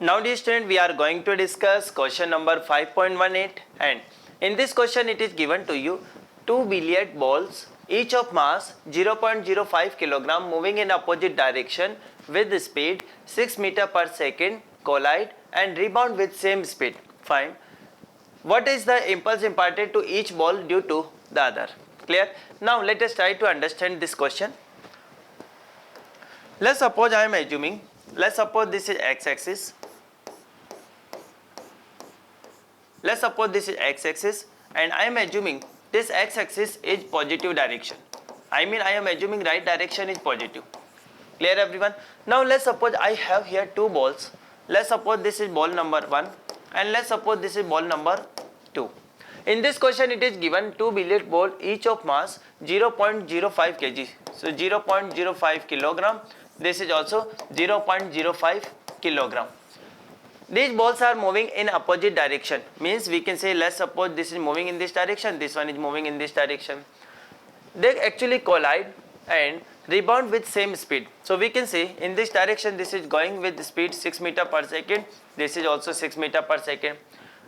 Now dear student, we are going to discuss question number 5.18, and in this question it is given to you two billiard balls each of mass 0.05 kilogram moving in opposite direction with speed 6 meter per second collide and rebound with same speed. Find what is the impulse imparted to each ball due to the other. Clear? Now let us try to understand this question. Let's suppose I am assuming, let's suppose this is x-axis. Let's suppose this is x-axis and I am assuming this x-axis is positive direction. I am assuming right direction is positive. Clear everyone? Now let's suppose I have here two balls. Let's suppose this is ball number 1 and let's suppose this is ball number 2. In this question it is given two billiard ball each of mass 0.05 kg. So 0.05 kilogram. This is also 0.05 kilogram. These balls are moving in opposite direction, means we can say let's suppose this is moving in this direction, this one is moving in this direction. They actually collide and rebound with same speed. So we can say in this direction this is going with speed 6 meter per second, this is also 6 meter per second,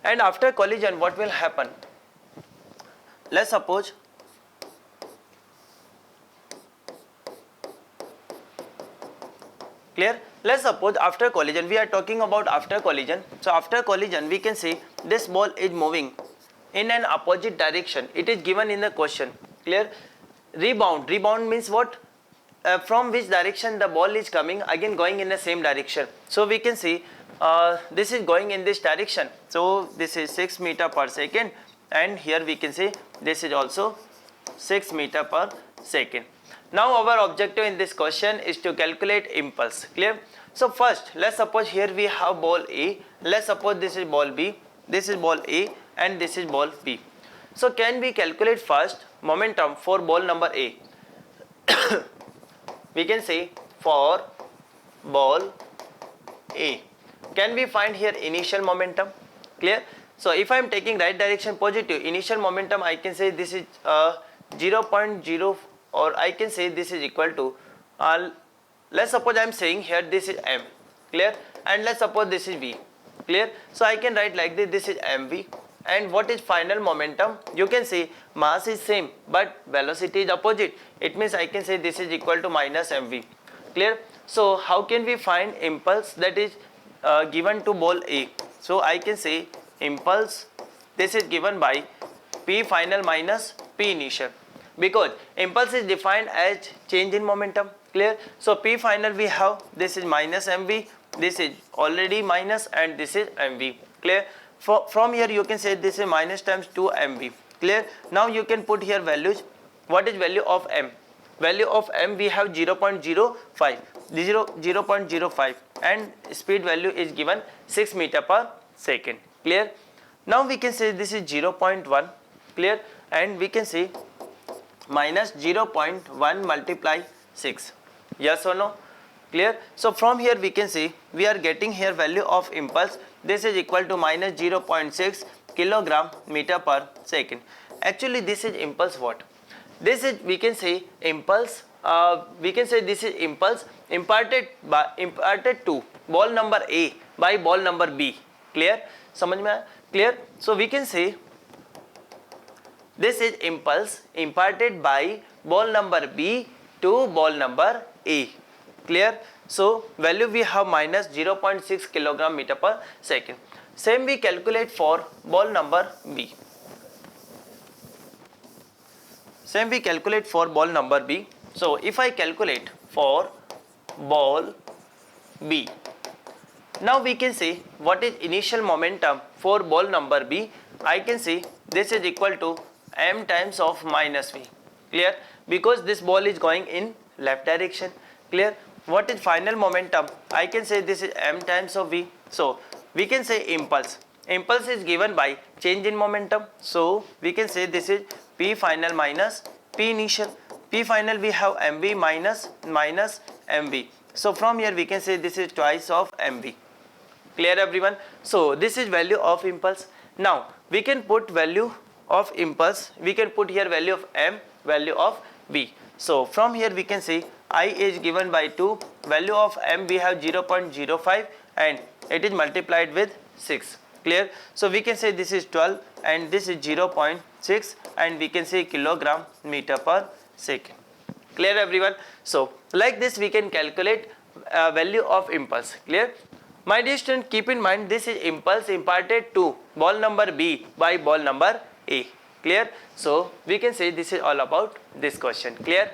and after collision what will happen? Let's suppose clear? Let's suppose after collision, we are talking about after collision. So after collision we can say this ball is moving in an opposite direction. It is given in the question. Clear? Rebound means what? From which direction the ball is coming, again going in the same direction. So we can see this is going in this direction. So this is 6 meter per second and here we can say this is also 6 meter per second. Now our objective in this question is to calculate impulse. Clear? So first let's suppose here we have ball A. Let's suppose this is ball B, this is ball A and this is ball B. So can we calculate first momentum for ball number A? We can say for ball A, can we find here initial momentum? Clear? So if I am taking right direction positive, initial momentum I can say this is 0.0, or I can say this is equal to let's suppose I am saying here this is M. Clear? And let's suppose this is V. Clear? So I can write like this is mv, and what is final momentum? You can say mass is same but velocity is opposite. It means I can say this is equal to minus mv. Clear? So how can we find impulse that is given to ball A? So I can say impulse, this is given by P final minus P initial, because impulse is defined as change in momentum. Clear? So P final we have this is minus mv, this is already minus, and this is mv. Clear? From here you can say this is minus times 2 mv. Clear? Now you can put here values. What is value of m? Value of m we have 0.05, 0.05, and speed value is given 6 meter per second. Clear? Now we can say this is 0.1. Clear? And we can say minus 0.1 multiply 6. Yes or no? Clear? So from here we can see we are getting here value of impulse. This is equal to minus 0.6 kilogram meter per second. Actually this is impulse what? This is, we can say impulse, we can say this is impulse imparted to ball number A by ball number B. Clear? समझ में आया? Clear? So we can say this is impulse imparted by ball number B to ball number A. Clear? So value we have minus 0.6 kilogram meter per second. Same we calculate for ball number B. Same we calculate for ball number B. So if I calculate for ball B, now we can say what is initial momentum for ball number B. I can say this is equal to m times of minus v. Clear? Because this ball is going in left direction. Clear? What is final momentum? I can say this is m times of v. So we can say impulse. Impulse is given by change in momentum. So we can say this is P final minus P initial. P final we have mv minus mv. So from here we can say this is twice of mv. Clear everyone? So this is value of impulse. Now we can put value of impulse. We can put here value of m, value of v. So from here we can say I is given by 2, value of m we have 0.05 and it is multiplied with 6. Clear? So we can say this is 12 and this is 0.6 and we can say kilogram meter per second. Clear everyone? So like this we can calculate value of impulse. Clear? My dear student, keep in mind this is impulse imparted to ball number B by ball number A. Clear? So we can say this is all about this question. Clear?